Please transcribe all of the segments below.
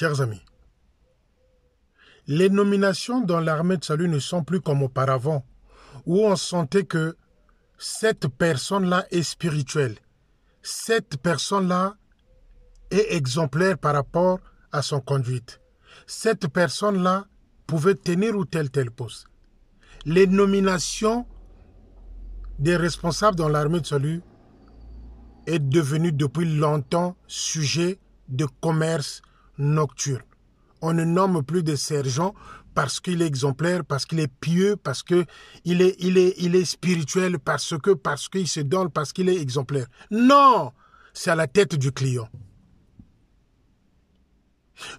Chers amis, les nominations dans l'armée de salut ne sont plus comme auparavant, où on sentait que cette personne-là est spirituelle. Cette personne-là est exemplaire par rapport à son conduite. Cette personne-là pouvait tenir ou tel poste. Les nominations des responsables dans l'armée de salut est devenu depuis longtemps sujet de commerce nocturne. On ne nomme plus de sergent parce qu'il est exemplaire, parce qu'il est pieux, parce qu'il est spirituel, parce qu'il se donne, parce qu'il est exemplaire. Non, c'est à la tête du client.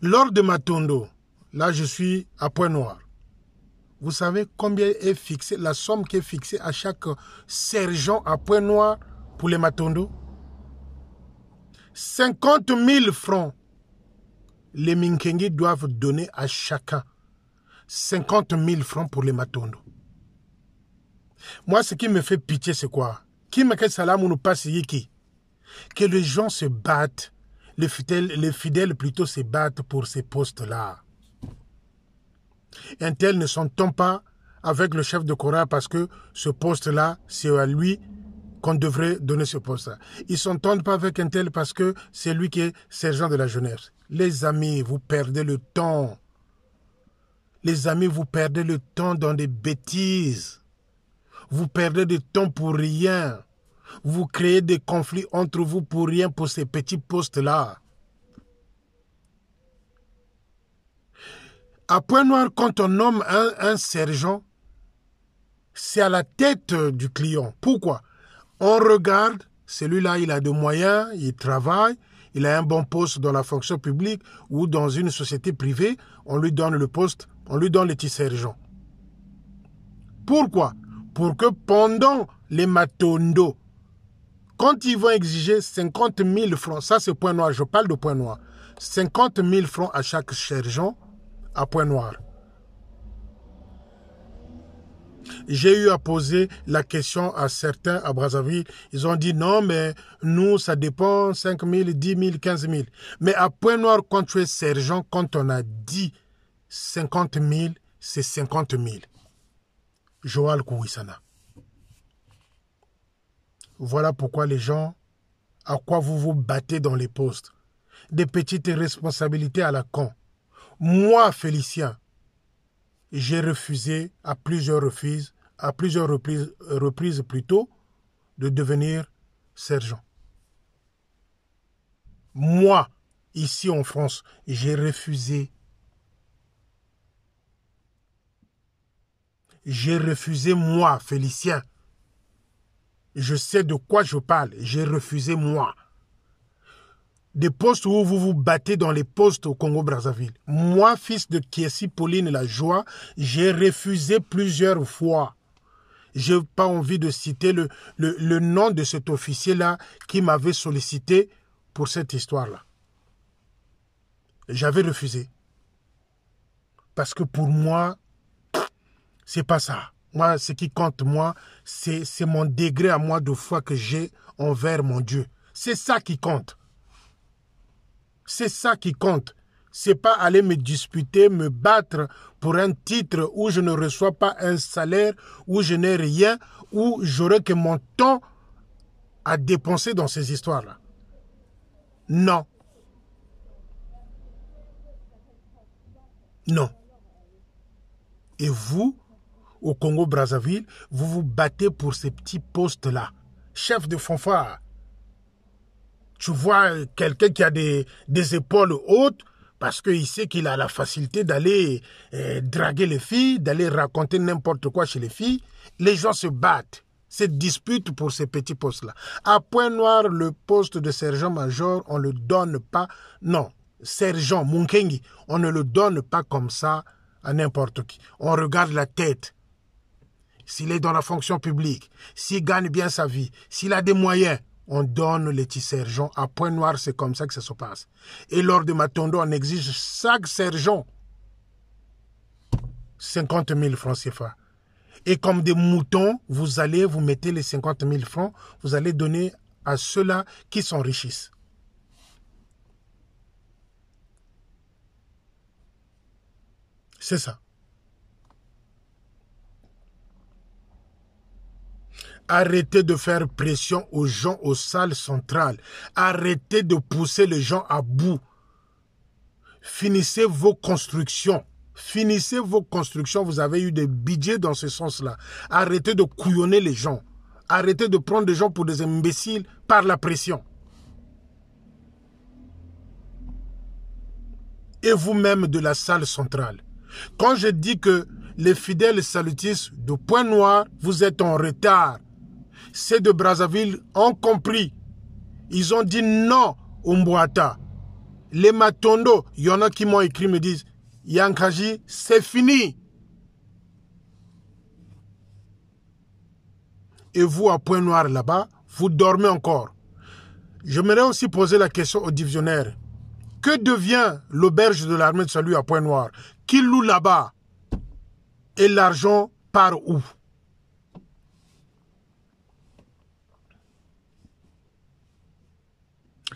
Lors de Matondo, là je suis à Pointe-Noire. Vous savez combien est fixée, la somme qui est fixée à chaque sergent à Pointe-Noire pour les Matondo? 50 000 francs. Les Minkengi doivent donner à chacun 50 000 francs pour les Matondo. Moi, ce qui me fait pitié, c'est quoi? Qui me fait salam ou nous passe qui? Que les gens se battent, les fidèles plutôt se battent pour ces postes-là. Un tel ne s'entend pas avec le chef de chorale parce que ce poste-là, c'est à lui qu'on devrait donner ce poste-là. Ils ne s'entendent pas avec un tel parce que c'est lui qui est sergent de la jeunesse. Les amis, vous perdez le temps. Les amis, vous perdez le temps dans des bêtises. Vous perdez du temps pour rien. Vous créez des conflits entre vous pour rien, pour ces petits postes-là. À Pointe-Noire, quand on nomme un sergent, c'est à la tête du client. Pourquoi? On regarde, celui-là, il a des moyens, il travaille, il a un bon poste dans la fonction publique ou dans une société privée, on lui donne le poste, on lui donne le petit sergent. Pourquoi? Pour que pendant les Matondo, quand ils vont exiger 50 000 francs, ça c'est Pointe-Noire, je parle de Pointe-Noire, 50 000 francs à chaque sergent à Pointe-Noire. J'ai eu à poser la question à certains à Brazzaville. Ils ont dit non, mais nous, ça dépend, 5 000, 10 000, 15 000. Mais à Pointe-Noire, quand tu es sergent, quand on a dit 50 000, c'est 50 000. Joal Kouissana. Voilà pourquoi les gens, à quoi vous vous battez dans les postes. Des petites responsabilités à la con. Moi, Félicien, j'ai refusé à plusieurs reprises plutôt, de devenir sergent. Moi, ici en France, j'ai refusé. J'ai refusé, moi, Félicien. Je sais de quoi je parle. J'ai refusé, moi. Des postes où vous vous battez dans les postes au Congo-Brazzaville. Moi, fils de Kiesi Pauline La Joie, j'ai refusé plusieurs fois. Je n'ai pas envie de citer le nom de cet officier-là qui m'avait sollicité pour cette histoire-là. J'avais refusé. Parce que pour moi, c'est pas ça. Moi, ce qui compte, moi, c'est mon degré à moi de foi que j'ai envers mon Dieu. C'est ça qui compte. C'est ça qui compte. C'est pas aller me disputer, me battre pour un titre où je ne reçois pas un salaire, où je n'ai rien, où j'aurai que mon temps à dépenser dans ces histoires-là. Non. Non. Et vous, au Congo-Brazzaville, vous vous battez pour ces petits postes-là. Chef de fanfare. Tu vois quelqu'un qui a des épaules hautes parce qu'il sait qu'il a la facilité d'aller draguer les filles, d'aller raconter n'importe quoi chez les filles. Les gens se battent, se disputent pour ces petits postes-là. À Pointe-Noire, le poste de sergent-major, on ne le donne pas. Non, sergent, Munkengi, on ne le donne pas comme ça à n'importe qui. On regarde la tête. S'il est dans la fonction publique, s'il gagne bien sa vie, s'il a des moyens, on donne les petits sergents. À Pointe-Noire, c'est comme ça que ça se passe. Et lors de Matondo, on exige chaque sergent 50 000 francs CFA. Et comme des moutons, vous mettez les 50 000 francs, vous allez donner à ceux-là qui s'enrichissent. C'est ça. Arrêtez de faire pression aux gens aux salles centrales. Arrêtez de pousser les gens à bout. Finissez vos constructions. Finissez vos constructions. Vous avez eu des budgets dans ce sens-là. Arrêtez de couillonner les gens. Arrêtez de prendre des gens pour des imbéciles par la pression. Et vous-même de la salle centrale. Quand je dis que les fidèles salutistes de Pointe-Noire, vous êtes en retard. Ceux de Brazzaville ont compris. Ils ont dit non au Mbouata. Les Matondo, il y en a qui m'ont écrit, me disent, Yankaji, c'est fini. Et vous, à Pointe-Noire, là-bas, vous dormez encore. J'aimerais aussi poser la question aux divisionnaires. Que devient l'auberge de l'armée de salut à Pointe-Noire? Qui loue là-bas? Et l'argent part où?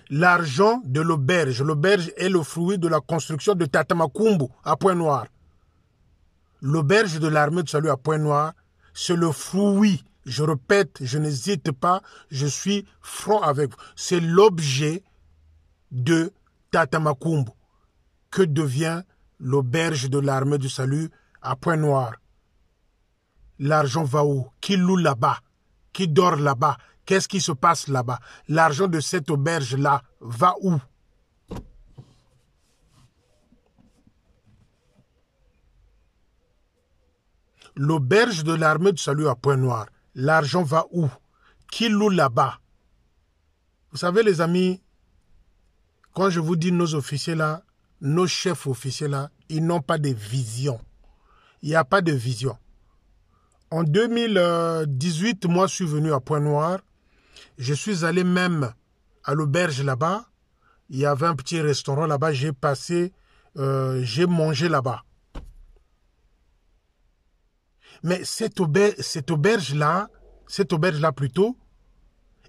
L'argent de l'auberge. L'auberge est le fruit de la construction de Tatamakumbu à Pointe-Noire. L'auberge de l'armée de salut à Pointe-Noire, c'est le fruit. Je répète, je n'hésite pas, je suis franc avec vous. C'est l'objet de Tatamakumbu. Que devient l'auberge de l'armée du salut à Pointe-Noire? L'argent va où? Qui loue là-bas? Qui dort là-bas? Qu'est-ce qui se passe là-bas? L'argent de cette auberge-là va où? L'auberge de l'armée du salut à Pointe-Noire, l'argent va où? Qui loue là-bas? Vous savez les amis, quand je vous dis nos officiers là, nos chefs officiers là, ils n'ont pas de vision. Il n'y a pas de vision. En 2018, moi je suis venu à Pointe-Noire. Je suis allé même à l'auberge là-bas. Il y avait un petit restaurant là-bas. J'ai passé, j'ai mangé là-bas. Mais cette auberge-là plutôt,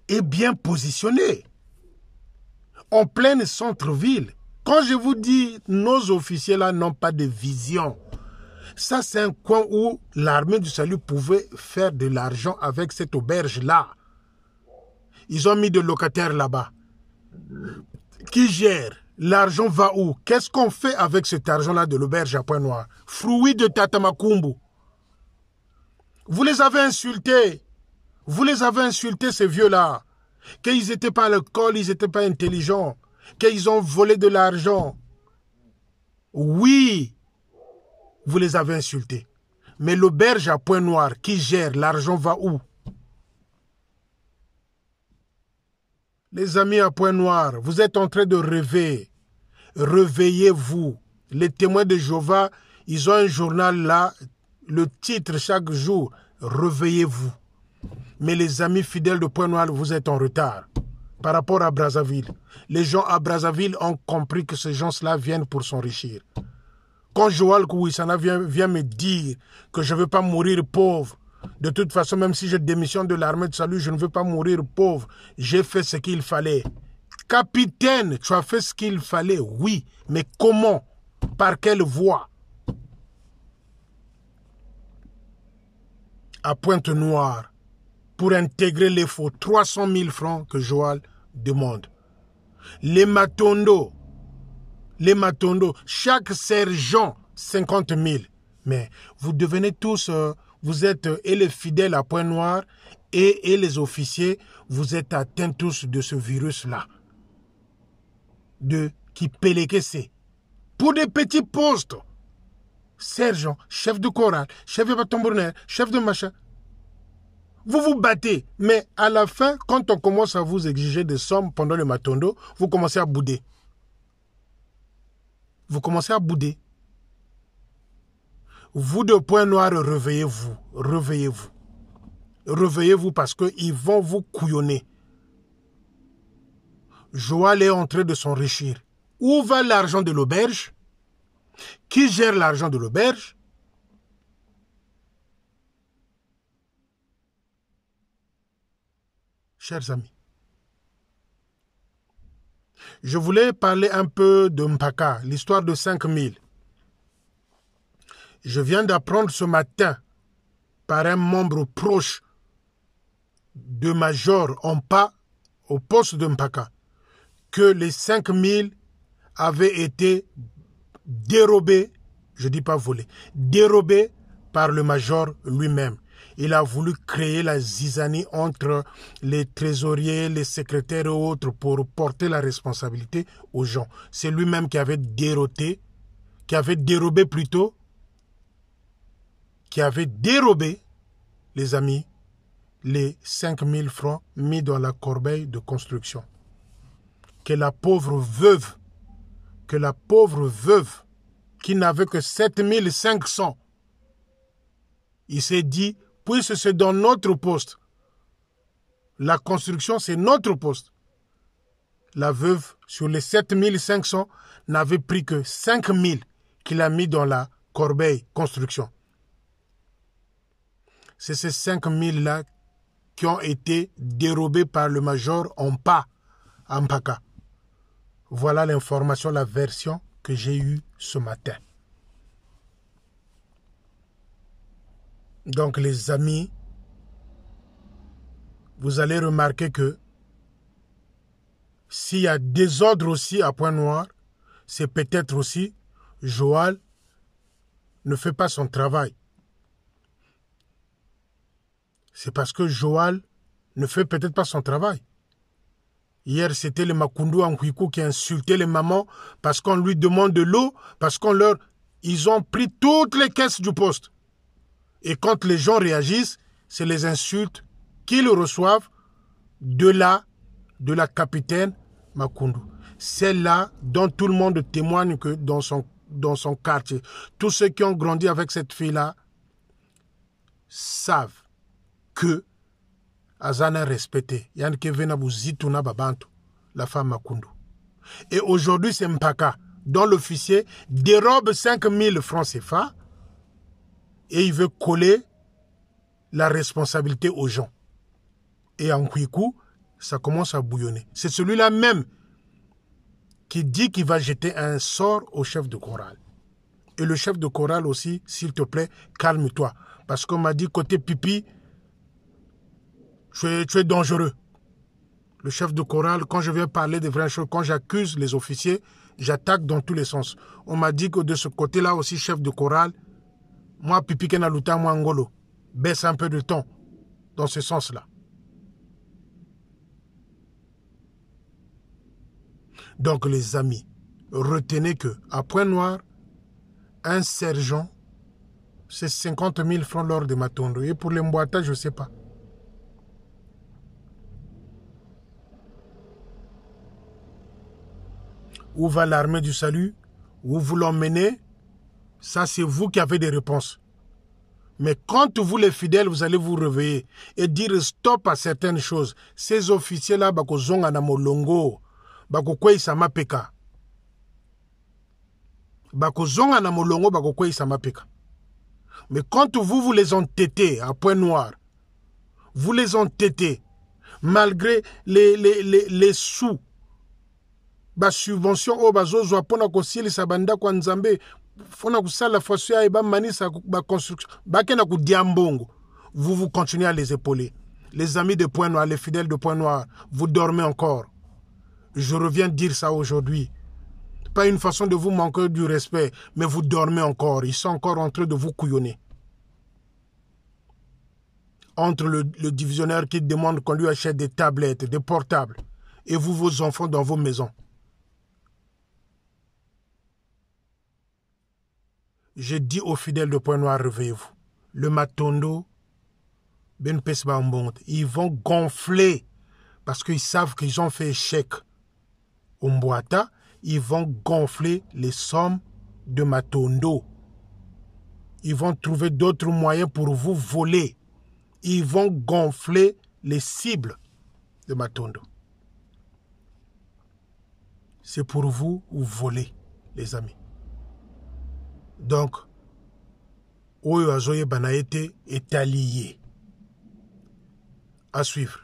est bien positionnée. En pleine centre-ville. Quand je vous dis, nos officiers là n'ont pas de vision. Ça, c'est un coin où l'armée du salut pouvait faire de l'argent avec cette auberge-là. Ils ont mis des locataires là-bas. Qui gère? L'argent va où? Qu'est-ce qu'on fait avec cet argent-là de l'auberge à Pointe-Noire? Fruit de Tatamakumbu. Vous les avez insultés. Vous les avez insultés, ces vieux-là. Qu'ils n'étaient pas à l'école, ils n'étaient pas intelligents. Qu'ils ont volé de l'argent. Oui, vous les avez insultés. Mais l'auberge à Pointe-Noire, qui gère? L'argent va où? Les amis à Pointe-Noire, vous êtes en train de rêver. Réveillez-vous. Les témoins de Jéhovah, ils ont un journal là, le titre chaque jour, réveillez-vous. Mais les amis fidèles de Pointe-Noire, vous êtes en retard par rapport à Brazzaville. Les gens à Brazzaville ont compris que ces gens-là viennent pour s'enrichir. Quand Joël Kouissana vient me dire que je ne veux pas mourir pauvre, de toute façon, même si je démissionne de l'armée de salut, je ne veux pas mourir pauvre. J'ai fait ce qu'il fallait. Capitaine, tu as fait ce qu'il fallait, oui. Mais comment? Par quelle voie? À Pointe-Noire, pour intégrer les faux 300 000 francs que Joël demande. Les Matondo, chaque sergent, 50 000. Mais vous devenez tous... vous êtes, et les fidèles à Pointe-Noire, et les officiers, vous êtes atteints tous de ce virus-là. Qui péléquessé. Pour des petits postes. Sergent, chef de chorale, chef de bâton-brunner, chef de machin. Vous vous battez, mais à la fin, quand on commence à vous exiger des sommes pendant le matondo, vous commencez à bouder. Vous commencez à bouder. Vous de Pointe-Noire, réveillez-vous, réveillez-vous. Réveillez-vous parce qu'ils vont vous couillonner. Joël est en train de s'enrichir. Où va l'argent de l'auberge? Qui gère l'argent de l'auberge? Chers amis, je voulais parler un peu de Mpaka, l'histoire de 5000. Je viens d'apprendre ce matin par un membre proche de Major Ompa au poste de Mpaka que les 5000 avaient été dérobés, je ne dis pas volés, dérobés par le Major lui-même. Il a voulu créer la zizanie entre les trésoriers, les secrétaires et autres pour porter la responsabilité aux gens. C'est lui-même qui avait dérobé plutôt, qui avait dérobé, les amis, les 5000 francs mis dans la corbeille de construction. Que la pauvre veuve, qui n'avait que 7500, il s'est dit, puisque c'est dans notre poste, la construction c'est notre poste. La veuve, sur les 7500, n'avait pris que 5000 qu'il a mis dans la corbeille construction. C'est ces 5000-là qui ont été dérobés par le Major Ompa à Mpaka. Voilà l'information, la version que j'ai eue ce matin. Donc les amis, vous allez remarquer que s'il y a désordre aussi à Pointe-Noire, c'est peut-être aussi Joal ne fait pas son travail. C'est parce que Joal ne fait peut-être pas son travail. Hier, c'était les Makundu en Kwiku qui insultaient les mamans parce qu'on lui demande de l'eau, parce ils ont pris toutes les caisses du poste. Et quand les gens réagissent, c'est les insultes qu'ils reçoivent de la capitaine Makundu. Celle-là dont tout le monde témoigne que dans son quartier, tous ceux qui ont grandi avec cette fille-là savent que Azana est respecté. Yann Kevin Abouzitouna Babantou, la femme Makundu. Et aujourd'hui, c'est Mpaka, dont l'officier dérobe 5000 francs CFA et il veut coller la responsabilité aux gens. Et en Kwiku, ça commence à bouillonner. C'est celui-là même qui dit qu'il va jeter un sort au chef de chorale. Et le chef de chorale aussi, s'il te plaît, calme-toi. Parce qu'on m'a dit, côté pipi, tu es dangereux. Le chef de chorale, quand je viens parler des vraies choses, quand j'accuse les officiers, j'attaque dans tous les sens. On m'a dit que de ce côté-là aussi, chef de chorale, moi, pipi kena luta, moi, ngolo, baisse un peu de ton, dans ce sens-là. Donc, les amis, retenez que à Pointe-Noire, un sergent, c'est 50 000 francs lors de Matondo. Et pour les Mboata, je ne sais pas. Où va l'armée du salut? Où vous l'emmenez? Ça, c'est vous qui avez des réponses. Mais quand vous, les fidèles, vous allez vous réveiller et dire stop à certaines choses, ces officiers-là, bako zonga na molongo, bako kwei sama peka. Bako zonga na molongo, bako kwei sama peka. Mais quand vous les entêtez à Pointe-Noire, vous les entêtez, malgré les sous, ba subvention o bazozwa pona kosilisa banda kwa Nzambe, fona kusala faso ya eba manisa ba construction, ba kena ku diambongo, vous continuez à les épauler. Les amis de Pointe-Noire, les fidèles de Pointe-Noire, vous dormez encore. Je reviens dire ça aujourd'hui. Pas une façon de vous manquer du respect, mais vous dormez encore. Ils sont encore en train de vous couillonner. Entre le divisionnaire qui demande qu'on lui achète des tablettes, des portables, et vous, vos enfants dans vos maisons. Je dis aux fidèles de Pointe-Noire, réveillez-vous. Le Matondo, Ben Pesba Mbonde, ils vont gonfler parce qu'ils savent qu'ils ont fait échec. Au Mboata, ils vont gonfler les sommes de Matondo. Ils vont trouver d'autres moyens pour vous voler. Ils vont gonfler les cibles de Matondo. C'est pour vous voler, les amis. Donc, Oyo Azoye Banaete est allié. À suivre.